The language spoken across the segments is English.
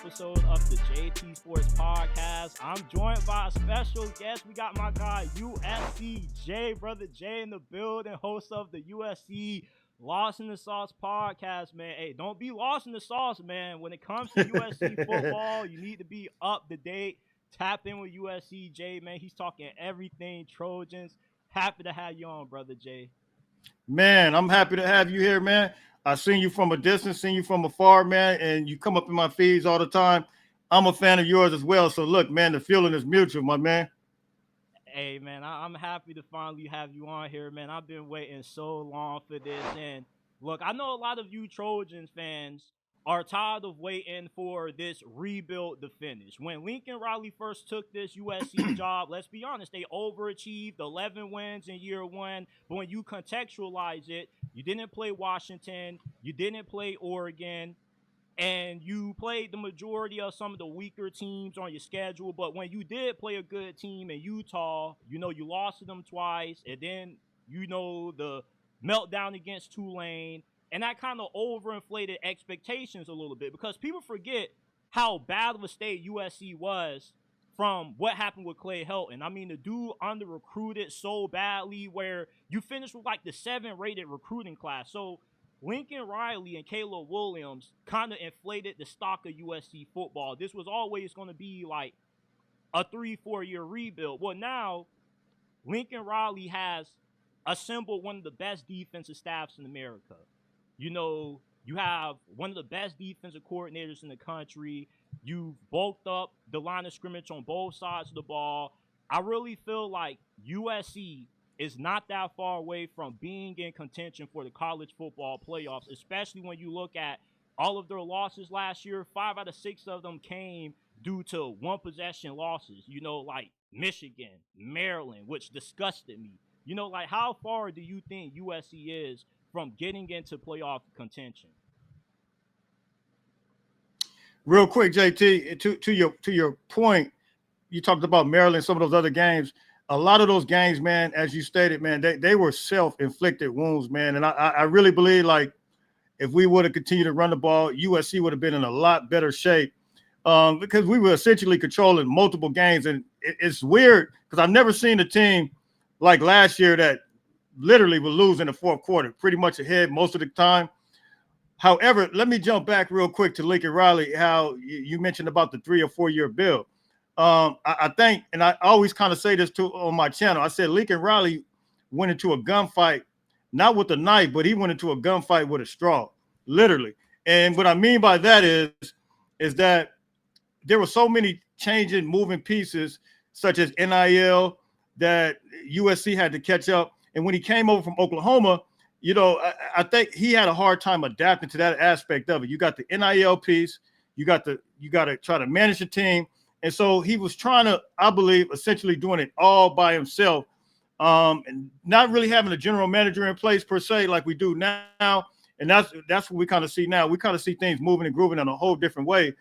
episode of the JT Sports Podcast. I'm joined by a special guest. We got my guy USCJ, Brother J in the building, host of the USC Lost in the Sauce Podcast, man. Hey, don't be lost in the sauce, man. When it comes to USC football, you need to be up to date. Tap in with USCJ, man. He's talking everything Trojans. Happy to have you on, Brother J. Man, I'm happy to have you here, man. I've seen you from a distance, seen you from afar, man, and you come up in my feeds all the time. I'm a fan of yours as well. So, look, man, the feeling is mutual, my man. Hey, man, I'm happy to finally have you on here, man. I've been waiting so long for this. And, look, I know a lot of you Trojans fans are tired of waiting for this rebuild to finish. When Lincoln Riley first took this USC job, let's be honest, they overachieved 11 wins in year one. But when you contextualize it, you didn't play Washington, you didn't play Oregon, and you played the majority of some of the weaker teams on your schedule. But when you did play a good team in Utah, you lost to them twice, and then, the meltdown against Tulane. And that kind of overinflated expectations a little bit because people forget how bad of a state USC was from what happened with Clay Helton. I mean, the dude under-recruited so badly where you finished with like the 7th-rated recruiting class. So Lincoln Riley and Caleb Williams kind of inflated the stock of USC football. This was always going to be like a 3-4 year rebuild. Well, now Lincoln Riley has assembled one of the best defensive staffs in America. You have one of the best defensive coordinators in the country. You've bulked up the line of scrimmage on both sides of the ball. I really feel like USC is not that far away from being in contention for the college football playoffs, especially when you look at all of their losses last year. 5 out of 6 of them came due to one-possession losses, like Michigan, Maryland, which disgusted me. How far do you think USC is from getting into playoff contention? Real quick, JT, to your point, you talked about Maryland, some of those other games. A lot of those games, man, as you stated, man, they were self-inflicted wounds, man. And I really believe, like, if we would have continued to run the ball, USC would have been in a lot better shape because we were essentially controlling multiple games. And it's weird because I've never seen a team like last year that literally will lose in the fourth quarter, pretty much ahead most of the time. However, let me jump back real quick to Lincoln Riley, how you mentioned about the 3 or 4 year build. I think, and I always kind of say this on my channel, I said Lincoln Riley went into a gunfight, not with a knife, but he went into a gunfight with a straw, literally. And what I mean by that is that there were so many changing, moving pieces, such as NIL, that USC had to catch up. And when he came over from Oklahoma, I think he had a hard time adapting to that aspect of it. You got the NIL piece, you got to try to manage the team. And so he was trying to, I believe, essentially doing it all by himself, and not really having a general manager in place per se like we do now. And that's what we kind of see now. We kind of see things moving and grooving in a whole different way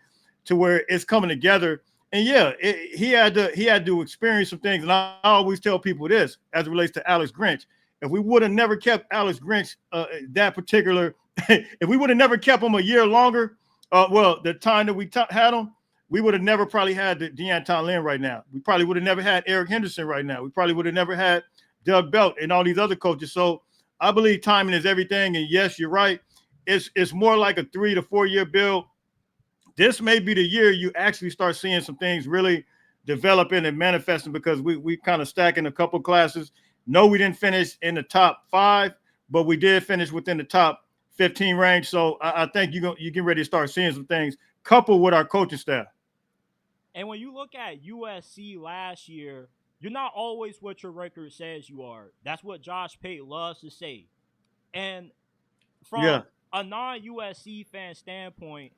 to where it's coming together. And yeah, he had to experience some things. And I always tell people this as it relates to Alex Grinch. If we would have never kept Alex Grinch if we would have never kept him a year longer, the time that we had him, we would have never probably had the Deanton Lynn right now. We probably would have never had Eric Henderson right now. We probably would have never had Doug Belt and all these other coaches. So I believe timing is everything. And yes, you're right. It's more like a 3 to 4 year build. This may be the year you actually start seeing some things really developing and manifesting because we kind of stacking a couple classes. No, we didn't finish in the top 5, but we did finish within the top 15 range. So I think you get ready to start seeing some things coupled with our coaching staff. And when you look at USC last year, you're not always what your record says you are. That's what Josh Pate loves to say. And from a non-USC fan standpoint,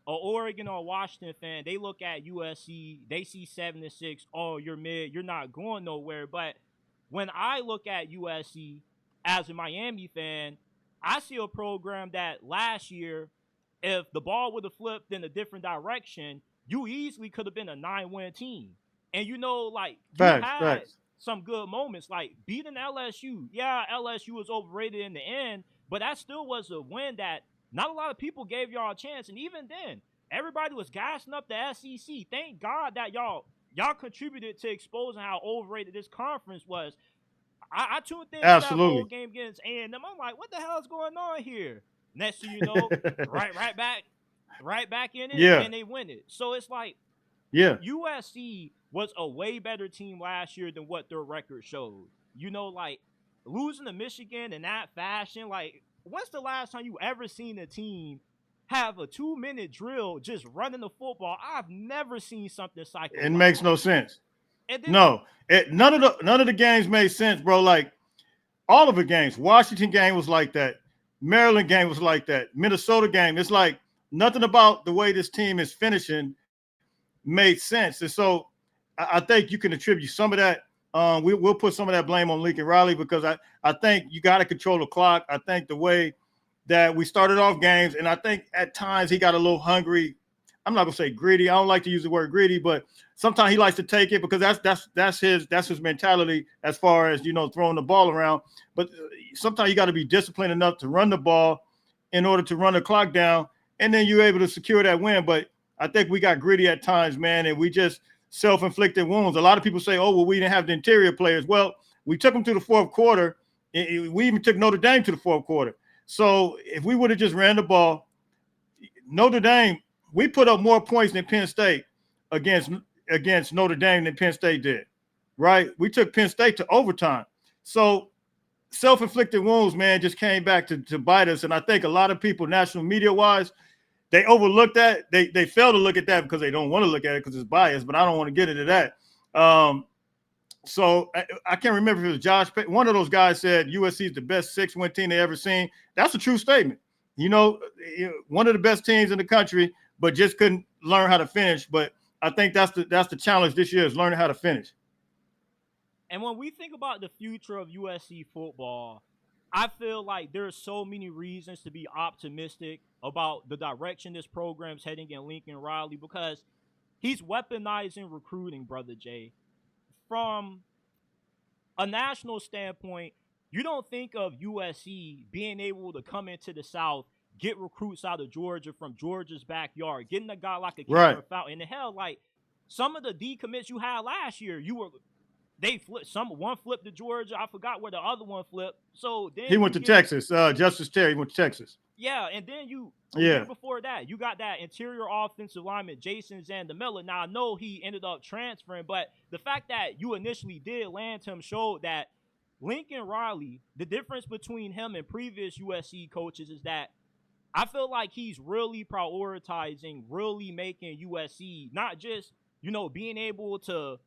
an Oregon or Washington fan, they look at USC, they see 7-6. Oh, you're mid, you're not going nowhere. But when I look at USC as a Miami fan, I see a program that last year, if the ball would have flipped in a different direction, you easily could have been a 9-win team. And you had some good moments, like beating LSU. Yeah, LSU was overrated in the end, but that still was a win that not a lot of people gave y'all a chance. And even then, everybody was gassing up the SEC. Thank God that y'all contributed to exposing how overrated this conference was. I tuned into that bowl Absolutely. game against A&M. I'm like, what the hell is going on here? Next thing you know, right back in it, Yeah. and they win it. So it's like, Yeah. USC was a way better team last year than what their record showed. You know, like losing to Michigan in that fashion. Like, when's the last time you ever seen a team have a 2-minute drill just running the football? I've never seen something cycle. It makes no sense. And then No, none of the games made sense, bro. Like all of the games, Washington game was like that. Maryland game was like that. Minnesota game, it's like nothing about the way this team is finishing made sense. And so I think you can attribute some of that. We'll put some of that blame on Lincoln Riley because I think you got to control the clock. I think the way that we started off games, and I think at times he got a little hungry. I'm not gonna say greedy. I don't like to use the word greedy, but sometimes he likes to take it because that's his mentality as far as, you know, throwing the ball around. But sometimes you got to be disciplined enough to run the ball in order to run the clock down, and then you're able to secure that win. But I think we got gritty at times, man, and we just self-inflicted wounds. A lot of people say, oh, well, we didn't have the interior players. Well, we took them to the fourth quarter. We even took Notre Dame to the fourth quarter. So if we would have just ran the ball, Notre Dame, we put up more points than Penn State against Notre Dame than Penn State did, right? We took Penn State to overtime. So self-inflicted wounds, man, just came back to bite us. And I think a lot of people, national media-wise, they overlooked that. They fail to look at that because they don't want to look at it because it's biased, but I don't want to get into that. So I can't remember if it was Josh. One of those guys said USC is the best 6-win team they ever seen. That's a true statement. You know, one of the best teams in the country, but just couldn't learn how to finish. But I think that's the challenge this year is learning how to finish. And when we think about the future of USC football, I feel like there's so many reasons to be optimistic about the direction this program's heading in Lincoln Riley because he's weaponizing recruiting, Brother Jay. From a national standpoint, you don't think of USC being able to come into the South, get recruits out of Georgia from Georgia's backyard, getting a guy like a Kiffin Fountain. And hell, like some of the decommits you had last year, they flipped. One flipped to Georgia. I forgot where the other one flipped. So then he went to Texas. Justice Terry went to Texas. Yeah, and then year before that, you got that interior offensive lineman, Jason Zandamela. Now, I know he ended up transferring, but the fact that you initially did land him showed that Lincoln Riley, the difference between him and previous USC coaches is that I feel like he's really prioritizing, really making USC not just, you know, being able to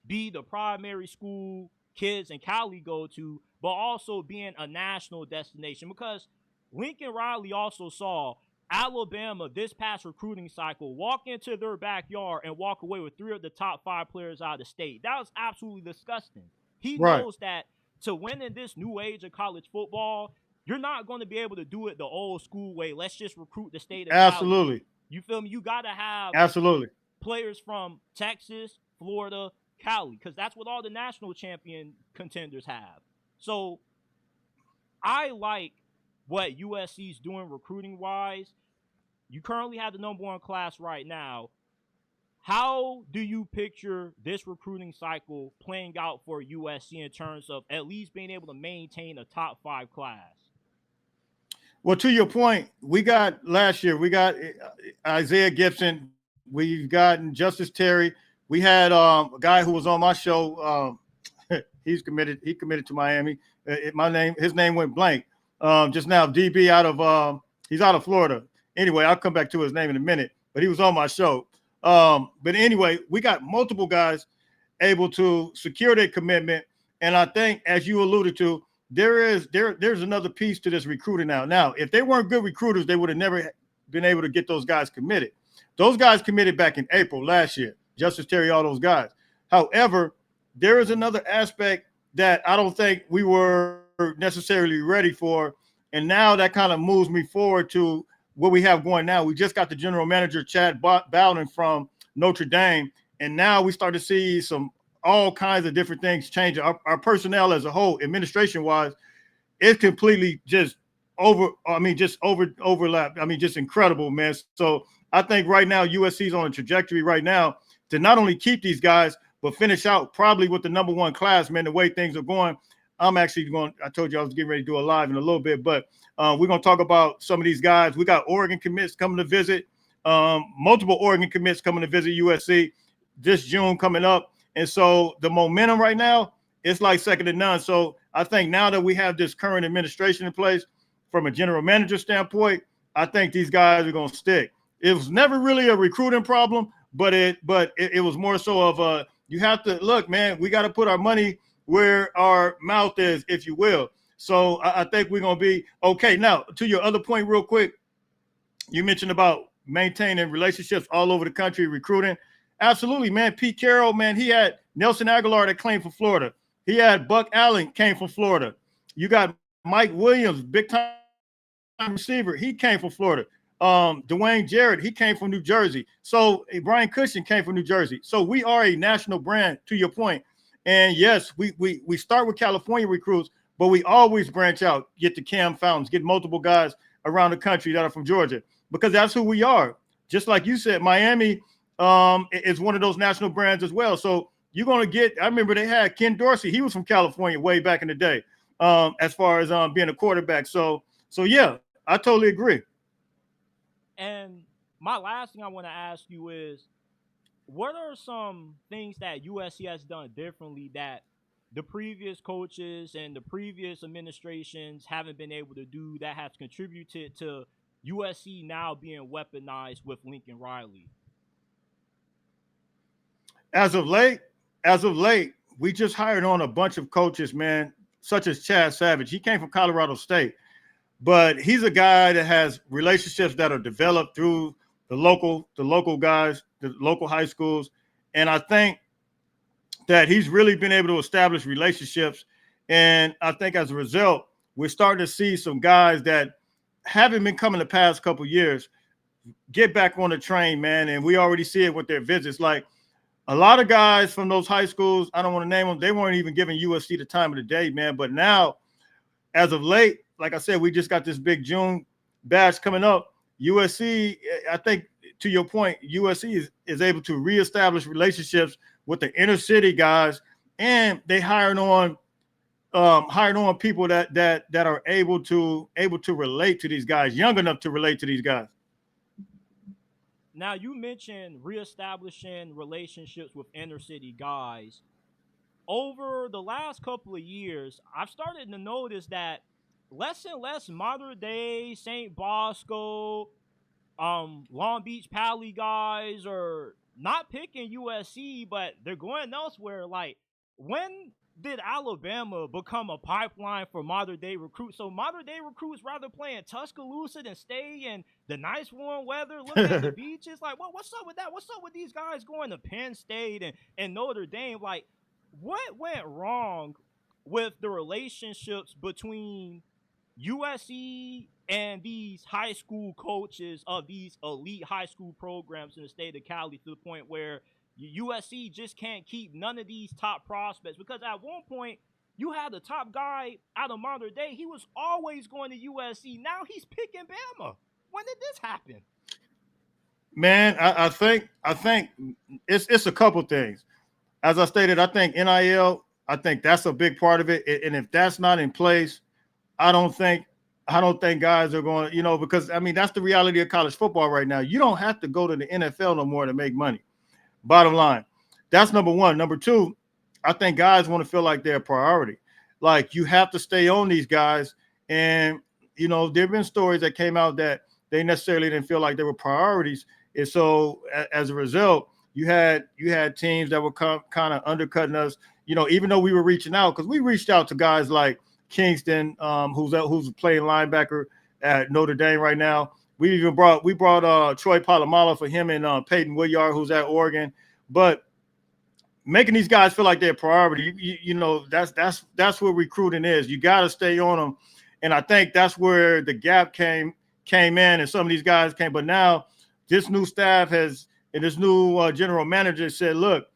be the primary school kids in Cali go to, but also being a national destination because Lincoln Riley also saw Alabama this past recruiting cycle walk into their backyard and walk away with 3 of the top 5 players out of the state. That was absolutely disgusting. He knows that to win in this new age of college football, you're not going to be able to do it the old school way. Let's just recruit the state of Absolutely. Cali. You feel me? You got to have players from Texas, Florida, Cali, because that's what all the national champion contenders have. So I like what USC is doing recruiting-wise. You currently have the number 1 class right now. How do you picture this recruiting cycle playing out for USC in terms of at least being able to maintain a top 5 class? Well, to your point, last year, we got Isaiah Gibson. We've gotten Justice Terry. We had a guy who was on my show. He committed to Miami. His name went blank. Just now, DB he's out of Florida. Anyway, I'll come back to his name in a minute, but he was on my show. But anyway, we got multiple guys able to secure their commitment. And I think, as you alluded to, there's another piece to this recruiting now. Now, if they weren't good recruiters, they would have never been able to get those guys committed. Those guys committed back in April last year. Justice Terry, all those guys. However, there is another aspect that I don't think we were necessarily ready for. And now that kind of moves me forward to what we have going now. We just got the general manager, Chad Bowden from Notre Dame. And now we start to see all kinds of different things change. Our personnel as a whole, administration-wise, is completely just overlap. I mean, just incredible, man. So I think right now USC is on a trajectory right now to not only keep these guys, but finish out probably with the #1 class, man, the way things are going. I'm actually going, I told you I was getting ready to do a live in a little bit, but we're going to talk about some of these guys. We got Oregon commits coming to visit, multiple Oregon commits coming to visit USC this June coming up. And so the momentum right now, it's like second to none. So I think now that we have this current administration in place, from a general manager standpoint, I think these guys are going to stick. It was never really a recruiting problem, but it was more so of a, you have to look, man, we got to put our money where our mouth is, if you will. So I think we're going to be okay. Now, to your other point real quick, you mentioned about maintaining relationships all over the country, recruiting. Absolutely, man. Pete Carroll, man, he had Nelson Aguilar that came from Florida. He had Buck Allen came from Florida. You got Mike Williams, big time receiver. He came from Florida. Dwayne Jarrett, he came from New Jersey. So Brian Cushing came from New Jersey. So we are a national brand, to your point. And yes, we start with California recruits, but we always branch out, get the Cam Fountains, get multiple guys around the country that are from Georgia, because that's who we are. Just like you said, Miami is one of those national brands as well. So you're going to get, I remember they had Ken Dorsey. He was from California way back in the day, as far as being a quarterback. So yeah, I totally agree. And my last thing I want to ask you is, what are some things that USC has done differently that the previous coaches and the previous administrations haven't been able to do, that has contributed to USC now being weaponized with Lincoln Riley? As of late, we just hired on a bunch of coaches, man, such as Chad Savage. He came from Colorado State, but he's a guy that has relationships that are developed through the local guys, the local high schools. And I think that he's really been able to establish relationships. And I think as a result, we're starting to see some guys that haven't been coming the past couple of years get back on the train, man. And we already see it with their visits. Like a lot of guys from those high schools, I don't want to name them, they weren't even giving USC the time of the day, man. But now, as of late, like I said, we just got this big June batch coming up. USC, I think, to your point, USC is able to reestablish relationships with the inner city guys, and they hired on people that are able to relate to these guys, young enough to relate to these guys. Now, you mentioned reestablishing relationships with inner city guys. Over the last couple of years, I've started to notice that less and less modern day St. Bosco, Long Beach Pally guys are not picking USC, but they're going elsewhere. Like, when did Alabama become a pipeline for modern day recruits? So modern day recruits rather play in Tuscaloosa than stay in the nice warm weather, looking at the beaches. Like, what's up with that? What's up with these guys going to Penn State and Notre Dame? Like, what went wrong with the relationships between USC and these high school coaches of these elite high school programs in the state of Cali, to the point where USC just can't keep none of these top prospects? Because at one point, you had the top guy out of modern day. He was always going to USC. Now he's picking Bama. When did this happen? Man, I think it's a couple things. As I stated, I think NIL, I think that's a big part of it. And if that's not in place, I don't think guys are going, because I mean, that's the reality of college football right now. You don't have to go to the NFL no more to make money. Bottom line. That's number one. Number two, I think guys want to feel like they're a priority. Like, you have to stay on these guys. And, there have been stories that came out that they necessarily didn't feel like they were priorities. And so as a result, you had teams that were kind of undercutting us, even though we were reaching out, because we reached out to guys like Kingston, who's playing linebacker at Notre Dame right now. We brought Troy Polamalu for him, and Peyton Williard, who's at Oregon. But making these guys feel like they're a priority, that's where recruiting is. You got to stay on them, and I think that's where the gap came in, and some of these guys came. But now this new staff and this new general manager said, look,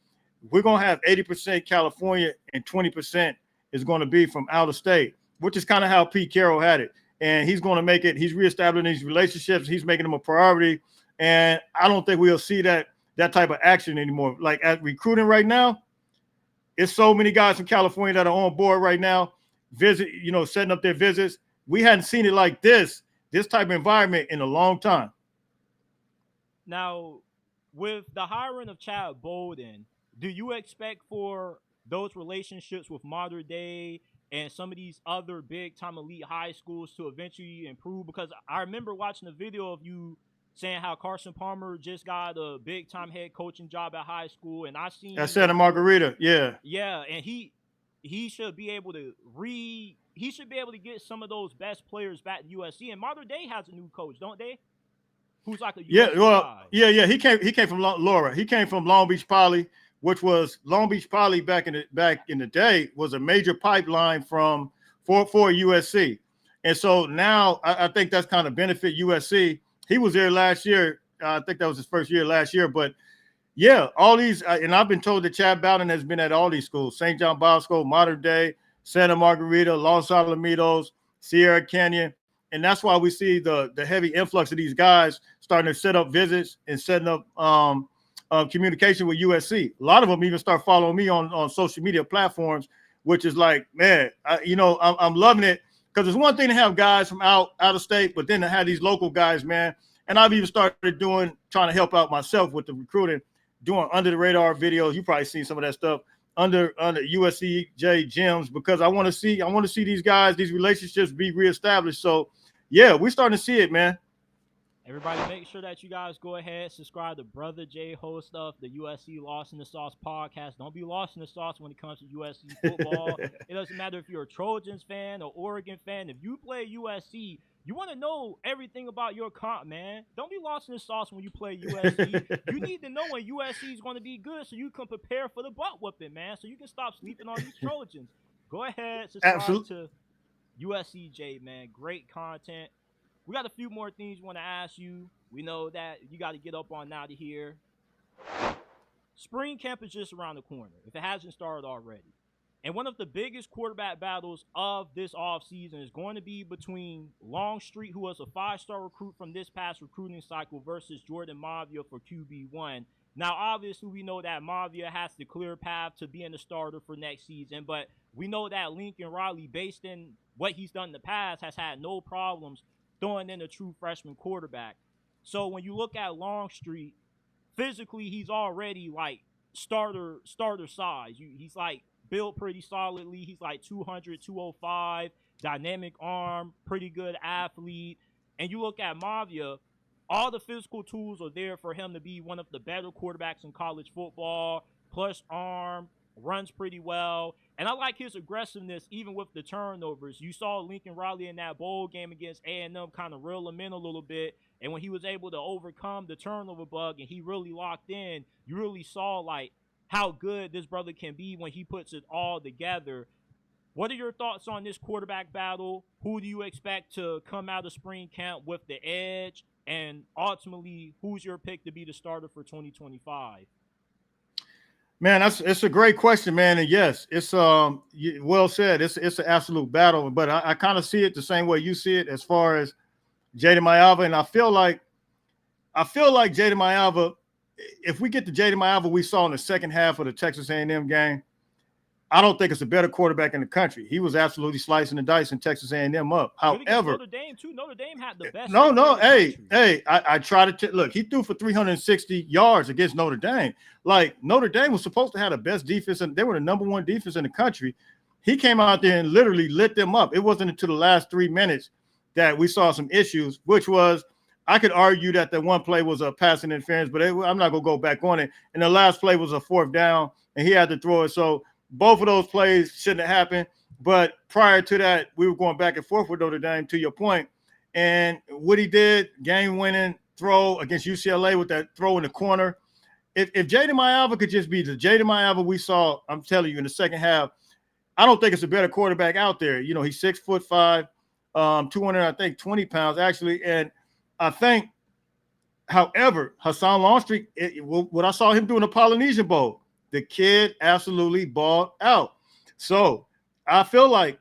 we're going to have 80% California and 20% is going to be from out of state, which is kind of how Pete Carroll had it. and he's going to make it. He's reestablishing these relationships. He's making them a priority, and I don't think we'll see that type of action anymore. Like at recruiting right now, it's so many guys from California that are on board right now, setting up their visits. We hadn't seen it like this type of environment in a long time. Now, with the hiring of Chad Bolden, do you expect for those relationships with Modern Day and some of these other big time elite high schools to eventually improve? Because I remember watching a video of you saying how Carson Palmer just got a big time head coaching job at high school, and I seen at Santa Margarita, yeah, and he should be able to get some of those best players back to USC. And Modern Day has a new coach, don't they? Who's like a USC guy. Yeah. He came from Laura. He came from Long Beach Poly, which was Long Beach Poly back in the day was a major pipeline for USC. And so now I think that's kind of benefit USC. He was there last year. I think that was his first year last year. But yeah, all these, and I've been told that Chad Bowden has been at all these schools: St. John Bosco, Modern Day, Santa Margarita, Los Alamitos, Sierra Canyon. And that's why we see the heavy influx of these guys starting to set up visits and setting up communication with USC. A lot of them even start following me on social media platforms, which is like, man, I'm loving it, because it's one thing to have guys from out of state, but then to have these local guys, man. And I've even started trying to help out myself with the recruiting, doing under the radar videos. You probably seen some of that stuff under USCJ gyms, because I want to see these guys, these relationships be reestablished. So yeah, we're starting to see it, man. Everybody, make sure that you guys go ahead, subscribe to Brother J, host of the USC Lost in the Sauce podcast. Don't be lost in the sauce when it comes to USC football. It doesn't matter if you're a Trojans fan or Oregon fan. If you play USC, you want to know everything about your comp, man. Don't be lost in the sauce when you play USC. You need to know when USC is going to be good so you can prepare for the butt whooping, man. So you can stop sleeping on these Trojans. Go ahead, subscribe to USCJ, man. Great content. We got a few more things we want to ask you. We know that you got to get up on out of here. Spring camp is just around the corner, if it hasn't started already. And one of the biggest quarterback battles of this offseason is going to be between Longstreet, who was a 5-star recruit from this past recruiting cycle, versus Jordan Maivia for QB1. Now, obviously, we know that Maivia has the clear path to being the starter for next season, but we know that Lincoln Riley, based in what he's done in the past, has had no problems throwing in a true freshman quarterback. So when you look at Longstreet, physically, he's already like starter size. He's like built pretty solidly. He's like 200, 205, dynamic arm, pretty good athlete. And you look at Maivia, all the physical tools are there for him to be one of the better quarterbacks in college football, plus arm, runs pretty well. And I like his aggressiveness even with the turnovers. You saw Lincoln Riley in that bowl game against A&M kind of reel him in a little bit. And when he was able to overcome the turnover bug and he really locked in, you really saw like how good this brother can be when he puts it all together. What are your thoughts on this quarterback battle? Who do you expect to come out of spring camp with the edge? And ultimately, who's your pick to be the starter for 2025? Man, it's a great question, man. And yes, it's well said. It's an absolute battle, but I kind of see it the same way you see it as far as Jaden Maivia. And I feel like Jaden Maivia, if we get the Jaden Maivia we saw in the second half of the Texas A&M game, I don't think it's a better quarterback in the country. He was absolutely slicing the dice in Texas A&M up. However, Notre Dame too. Notre Dame had the best. I tried to look. He threw for 360 yards against Notre Dame. Like Notre Dame was supposed to have the best defense, and they were the number one defense in the country. He came out there and literally lit them up. It wasn't until the last 3 minutes that we saw some issues, which was I could argue that the one play was a passing interference, but I'm not gonna go back on it. And the last play was a 4th down, and he had to throw it. So both of those plays shouldn't have happened. But prior to that, we were going back and forth with Notre Dame, to your point. And what he did, game-winning throw against UCLA with that throw in the corner. If Jaden Maivia could just be the Jaden Maivia we saw, I'm telling you, in the second half, I don't think it's a better quarterback out there. You know, he's 6'5", 220 pounds, actually. And I think, however, Hasan Longstreet, what I saw him do in the Polynesian Bowl, the kid absolutely balled out. So I feel like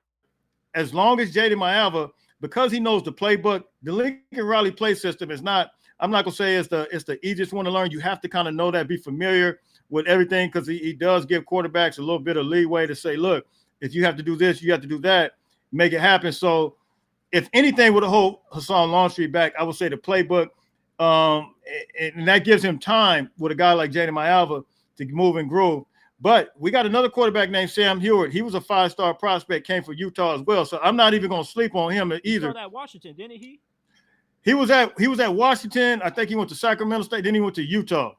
as long as Jaden Maivia, because he knows the playbook. The Lincoln Riley play system is not. I'm not gonna say it's the easiest one to learn. You have to kind of know that, be familiar with everything, because he does give quarterbacks a little bit of leeway to say, look, if you have to do this, you have to do that, make it happen. So, if anything would hold Hasan Longstreet back, I would say the playbook, and that gives him time with a guy like Jordan Maivia to move and groove. But we got another quarterback named Sam Hewitt. He was a 5-star prospect, came from Utah as well. So I'm not even going to sleep on him either. He started at Washington, didn't he? He was at Washington. I think he went to Sacramento State. Then he went to Utah.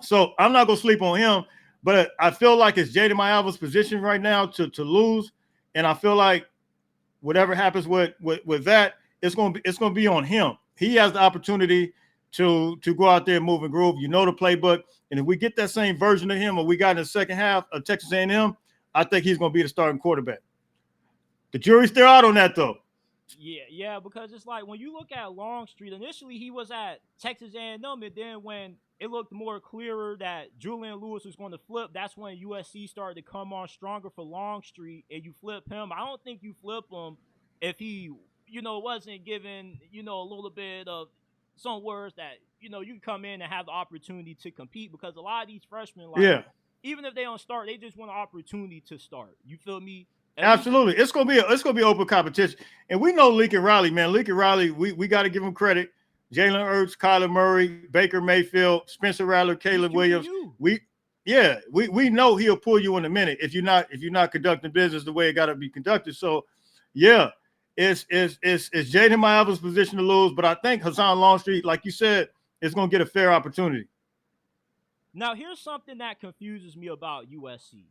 So I'm not going to sleep on him. But I feel like it's Jordan Maivia's position right now to lose, and I feel like whatever happens with that, it's going to be on him. He has the opportunity to go out there and move and groove. You know the playbook, and if we get that same version of him, or we got in the second half of Texas A&M, I think he's going to be the starting quarterback. The jury's still out on that, though. Yeah, because it's like when you look at Longstreet, initially he was at Texas A&M, and then when it looked more clearer that Julian Lewis was going to flip, that's when USC started to come on stronger for Longstreet, and you flip him. I don't think you flip him if he, wasn't given, a little bit of some words that, you can come in and have the opportunity to compete, because a lot of these freshmen, even if they don't start, they just want an opportunity to start. You feel me? Absolutely. It's gonna be open competition. And we know Lincoln Riley, man. Lincoln Riley, we got to give him credit. Jalen Hurts, Kyler Murray, Baker Mayfield, Spencer Rattler, Caleb Williams. We know he'll pull you in a minute if you're not conducting business the way it got to be conducted. So yeah, it's Jaden Maivia's position to lose, but I think Hasan Longstreet, like you said, is gonna get a fair opportunity. Now here's something that confuses me about USC.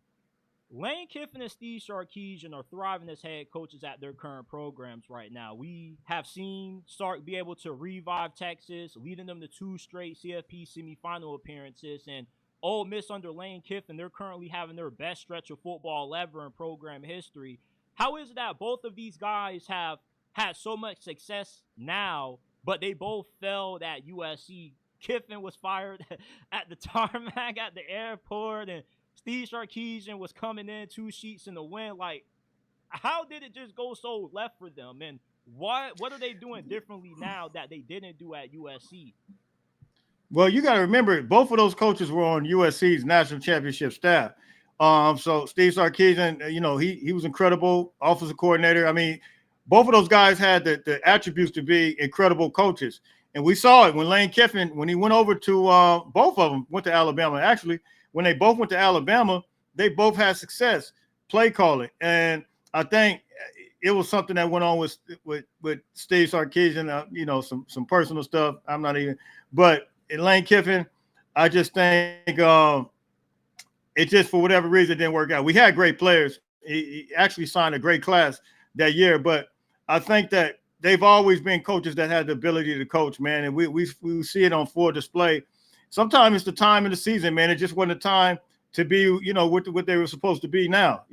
Lane Kiffin and Steve Sarkisian are thriving as head coaches at their current programs right now. We have seen Sark be able to revive Texas, leading them to 2 straight CFP semifinal appearances. And Ole Miss under Lane Kiffin, they're currently having their best stretch of football ever in program history. How is it that both of these guys have had so much success now, but they both failed at USC? Kiffin was fired at the tarmac at the airport, and Steve Sarkisian was coming in 2 sheets in the wind. Like, how did it just go so left for them? And what are they doing differently now that they didn't do at USC? Well, you got to remember, both of those coaches were on USC's national championship staff. So Steve Sarkisian, he was incredible, offensive coordinator. I mean, both of those guys had the attributes to be incredible coaches. And we saw it when Lane Kiffin, when he went over to both of them went to Alabama, actually. When they both went to Alabama, they both had success play calling. And I think it was something that went on with Steve Sarkisian, some personal stuff. I'm not even, but in Lane Kiffin, I just think it just, for whatever reason, didn't work out. We had great players. He actually signed a great class that year, but I think that they've always been coaches that had the ability to coach, man. And we see it on full display. Sometimes it's the time of the season, man. It just wasn't the time to be, what they were supposed to be now,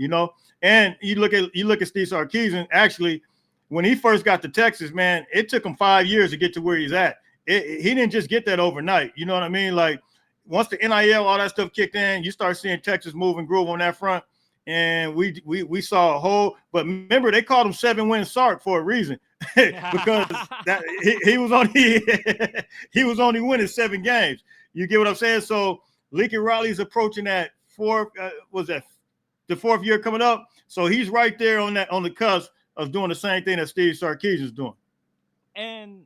And you look at Steve Sarkisian. Actually, when he first got to Texas, man, it took him 5 years to get to where he's at. He didn't just get that overnight. You know what I mean? Like, once the NIL, all that stuff kicked in, you start seeing Texas move and groove on that front. And we saw a whole, but remember, they called him 7-win Sark for a reason. Because he was only winning 7 games. You get what I'm saying? So Lincoln Riley's approaching that the 4th year coming up. So he's right there on the cusp of doing the same thing that Steve Sarkisian's doing. And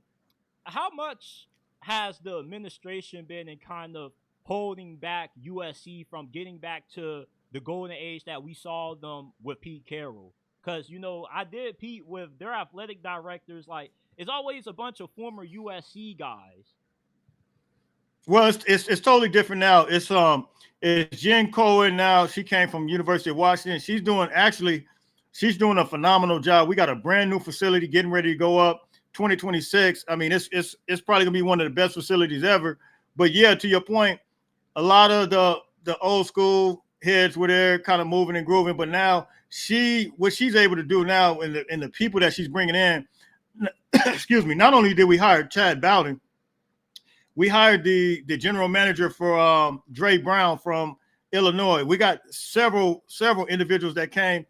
how much has the administration been in kind of holding back USC from getting back to the golden age that we saw them with Pete Carroll? Because, I did Pete with their athletic directors. Like, it's always a bunch of former USC guys. Well, it's totally different now. It's Jen Cohen now. She came from University of Washington. She's doing a phenomenal job. We got a brand new facility getting ready to go up 2026. I mean, it's probably gonna be one of the best facilities ever. But yeah, to your point, a lot of the old school heads were there, kind of moving and grooving. But now what she's able to do now, and the people that she's bringing in, excuse me. Not only did we hire Chad Bowden, we hired the general manager for Dre Brown from Illinois. We got several individuals that came,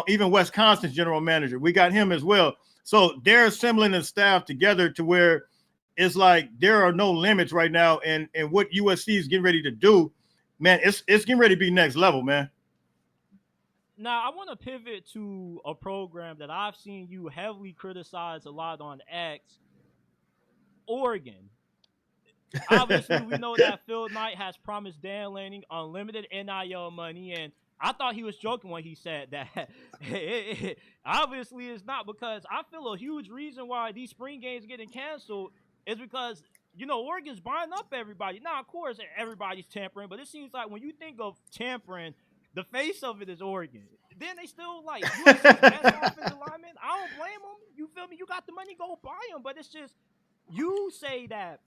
even Wisconsin's general manager. We got him as well. So they're assembling the staff together to where it's like there are no limits right now, and what USC is getting ready to do, man, it's getting ready to be next level, man. Now, I want to pivot to a program that I've seen you heavily criticize a lot on X, Oregon. Obviously, we know that Phil Knight has promised Dan Lanning unlimited NIL money, and I thought he was joking when he said that. Obviously, it's not, because I feel a huge reason why these spring games getting canceled is because Oregon's buying up everybody. Now, of course, everybody's tampering, but it seems like when you think of tampering, the face of it is Oregon. Then they still like USC's best offensive lineman. I don't blame them. You feel me? You got the money, go buy them. But it's just you say that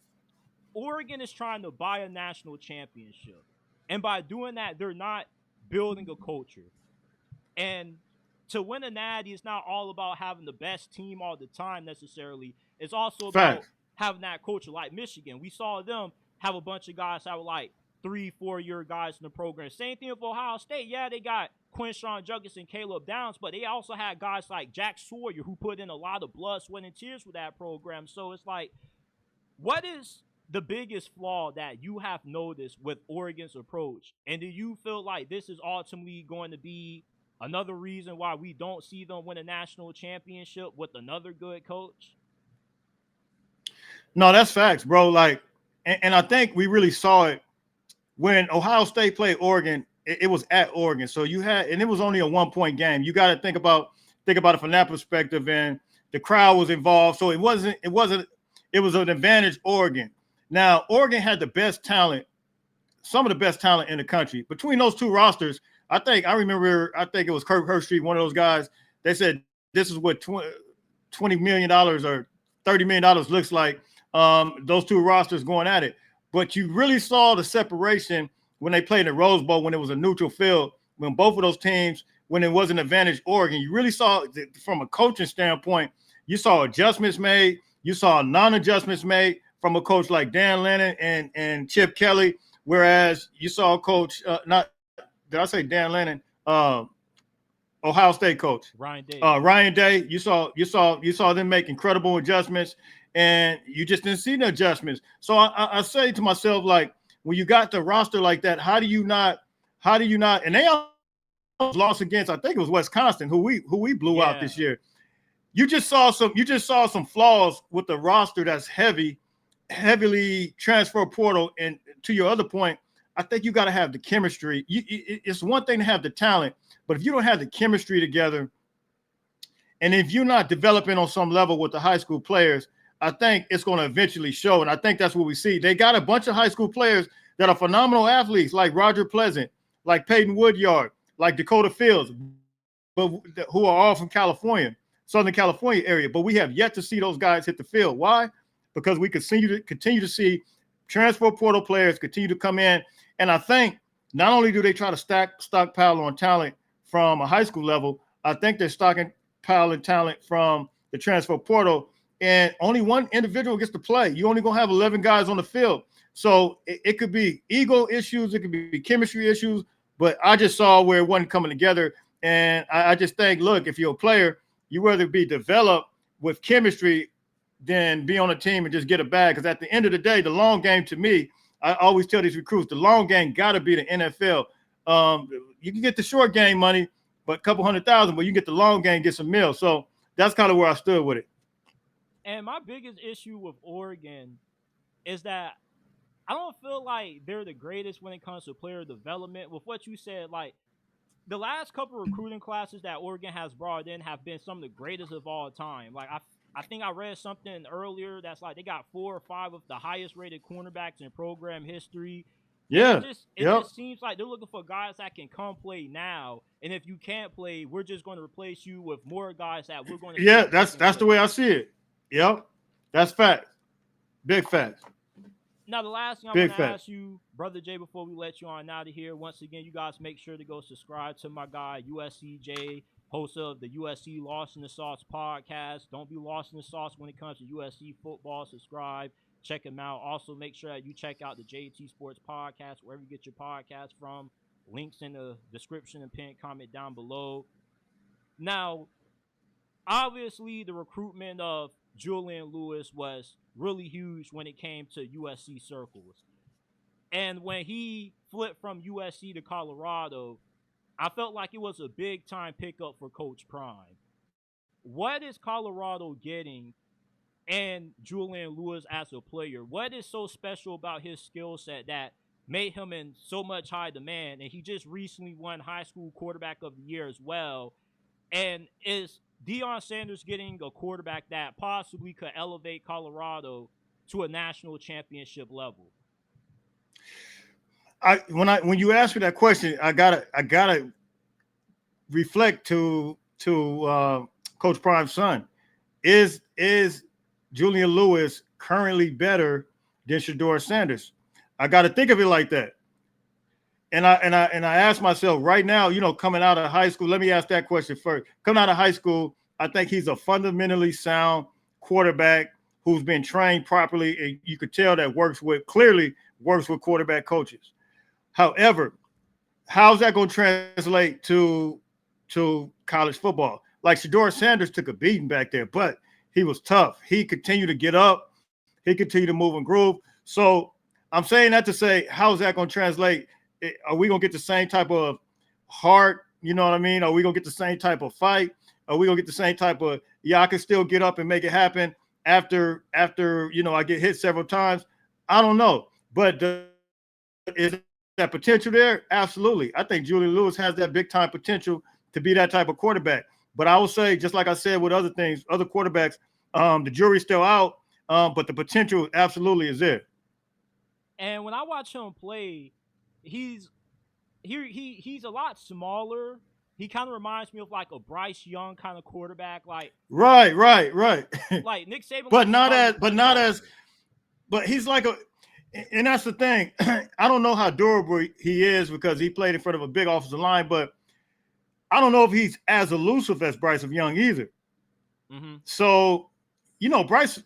Oregon is trying to buy a national championship. And by doing that, they're not building a culture. And to win a natty, it's not all about having the best team all the time necessarily. It's also about Facts. having that culture like Michigan. We saw them have a bunch of guys that were like 3-4 year guys in the program. Same thing with Ohio State. Yeah, they got Quinshawn Judkins and Caleb Downs, but they also had guys like Jack Sawyer who put in a lot of blood, sweat, and tears for that program. So it's like, what is the biggest flaw that you have noticed with Oregon's approach? And do you feel like this is ultimately going to be another reason why we don't see them win a national championship with another good coach? No, that's facts, bro. Like, and I think we really saw it when Ohio State played Oregon. It was at Oregon, so you had, and it was only a 1 point game. You got to think about it from that perspective, and the crowd was involved, so it was an advantage Oregon. Now, Oregon had the best talent, some of the best talent in the country. Between those two rosters, I think it was Kirk Herbstreit, one of those guys. They said this is what $20 million or $30 million looks like. Those two rosters going at it. But you really saw the separation when they played in the Rose Bowl, when it was a neutral field, when both of those teams, when it was an advantage Oregon. You really saw, from a coaching standpoint, you saw adjustments made. You saw non-adjustments made from a coach like Dan Lanning and Chip Kelly, whereas you saw a coach, did I say Dan Lanning? Ohio State coach Ryan Day. Ryan Day. You saw them make incredible adjustments, and you just didn't see the adjustments. So I say to myself, like, when you got the roster like that, how do you not? And they lost against, I think it was Wisconsin, who we blew out this year. You just saw some flaws with the roster that's heavily transfer portal. And to your other point, I think you got to have the chemistry. It's one thing to have the talent, but if you don't have the chemistry together, and if you're not developing on some level with the high school players, I think it's going to eventually show. And I think that's what we see. They got a bunch of high school players that are phenomenal athletes, like Roger Pleasant, like Peyton Woodyard, like Dakota Fields, but who are all from California, Southern California area. But we have yet to see those guys hit the field. Why? Because we continue to see transfer portal players continue to come in. And I think not only do they try to stockpile on talent from a high school level, I think they're stockpiling talent from the transfer portal. And only one individual gets to play. You only gonna have 11 guys on the field. So it could be ego issues, it could be chemistry issues, but I just saw where it wasn't coming together. And I just think, look, if you're a player, you rather be developed with chemistry than be on a team and just get a bag. Because at the end of the day, the long game, to me, I always tell these recruits, the long game got to be the NFL. You can get the short game money, but a couple $100,000, but you get the long game, get some meals. So that's kind of where I stood with it. And my biggest issue with Oregon is that I don't feel like they're the greatest when it comes to player development. With what you said, like, the last couple of recruiting classes that Oregon has brought in have been some of the greatest of all time. Like, I think I read something earlier that's like they got 4 or 5 of the highest rated cornerbacks in program history. Yeah. It just seems like they're looking for guys that can come play now. And if you can't play, we're just going to replace you with more guys that we're going to. Yeah, that's the way I see it. Yep. That's facts. Big facts. Now, the last thing I want to ask you, Brother Jay, before we let you on out of here, once again, you guys make sure to go subscribe to my guy, USCJ, host of the USC Lost in the Sauce podcast. Don't be lost in the sauce when it comes to USC football. Subscribe. Check him out. Also, make sure that you check out the JT Sports podcast, wherever you get your podcast from. Links in the description and pinned comment down below. Now, obviously the recruitment of Julian Lewis was really huge when it came to USC circles. And when he flipped from USC to Colorado, I felt like it was a big time pickup for Coach Prime. What is Colorado getting and Julian Lewis as a player? What is so special about his skill set that made him in so much high demand? And he just recently won high school quarterback of the year as well. And is Deion Sanders getting a quarterback that possibly could elevate Colorado to a national championship level? When you ask me that question, I gotta reflect to Coach Prime's son. Is Julian Lewis currently better than Shedeur Sanders? I got to think of it like that. And I ask myself right now, you know, coming out of high school, let me ask that question first. Coming out of high school, I think he's a fundamentally sound quarterback who's been trained properly, and you could tell that clearly works with quarterback coaches. However, how's that going to translate to college football? Like Shedeur Sanders took a beating back there, but he was tough. He continued to get up. He continued to move and groove. So I'm saying that to say, how's that going to translate? Are we going to get the same type of heart? You know what I mean? Are we going to get the same type of fight? Are we going to get the same type of, I can still get up and make it happen after you know, I get hit several times? I don't know. But is that potential there? Absolutely. I think Julian Lewis has that big time potential to be that type of quarterback. But I will say, just like I said with other things, other quarterbacks, the jury's still out, but the potential absolutely is there. And when I watch him play, he's a lot smaller. He kind of reminds me of like a Bryce Young kind of quarterback, like right. like Nick Saban, but he's like and that's the thing. I don't know how durable he is because he played in front of a big offensive line, but I don't know if he's as elusive as Bryce Young either. Mm-hmm. So, you know, Bryce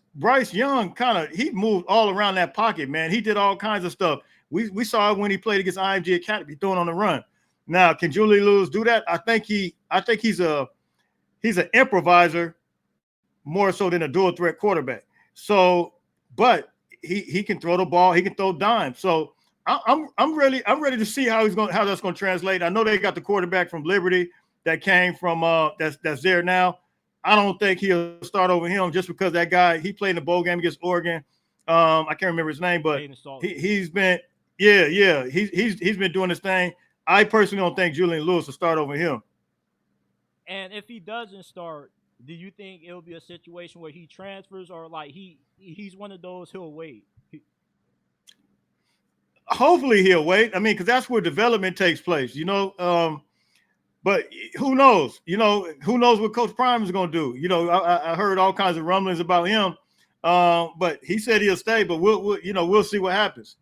Young he moved all around that pocket, man. He did all kinds of stuff. We saw it when he played against IMG Academy, throwing on the run. Now, can Julian Lewis do that? I think he's an improviser more so than a dual threat quarterback. So, but he can throw the ball, he can throw dimes. So I'm ready to see how that's going to translate. I know they got the quarterback from Liberty that came from that's there now. I don't think he'll start over him just because that guy, he played in the bowl game against Oregon. I can't remember his name, but he's been he's been doing his thing. I personally don't think Julian Lewis will start over him. And if he doesn't start, do you think it'll be a situation where he transfers, or like he's one of those he'll wait? Hopefully he'll wait. I mean, because that's where development takes place, you know. But who knows? You know, who knows what Coach Prime is going to do? You know, I heard all kinds of rumblings about him, but he said he'll stay. But we'll see what happens.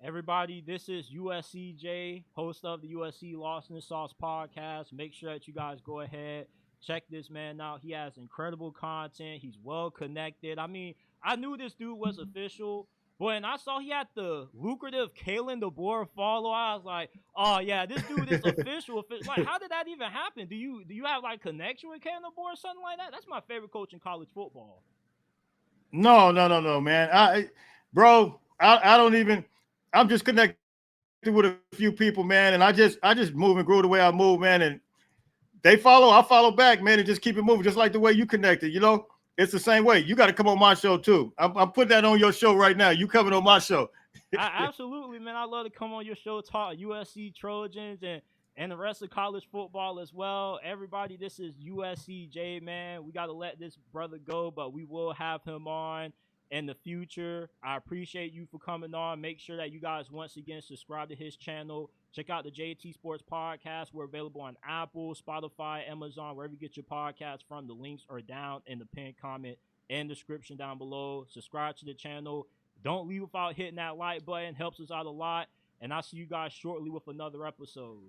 Everybody, this is USCJ, host of the USC Lost in the Sauce podcast. Make sure that you guys go ahead, check this man out. He has incredible content. He's well connected. I mean, I knew this dude was official, but when I saw he had the lucrative Kalen DeBoer follow, I was like, oh yeah, this dude is official. Like, how did that even happen? Do you have like connection with Kalen DeBoer or something like that? That's my favorite coach in college football. No, man. I don't even. I'm just connected with a few people, man, and I just move and grow the way I move, man, and they follow, I follow back, man, and just keep it moving, just like the way you connected. You know, it's the same way. You got to come on my show too. I'm putting that on your show right now. You coming on my show? Absolutely, man. I love to come on your show, talk USC Trojans and the rest of college football as well. Everybody, this is USCJ, man. We got to let this brother go, but we will have him on in the future. I appreciate you for coming on. Make sure that you guys once again subscribe to his channel. Check out the JT Sports Podcast. We're available on Apple, Spotify, Amazon, wherever you get your podcasts from. The links are down in the pinned comment and description down below. Subscribe to the channel. Don't leave without hitting that like button. Helps us out a lot. And I'll see you guys shortly with another episode.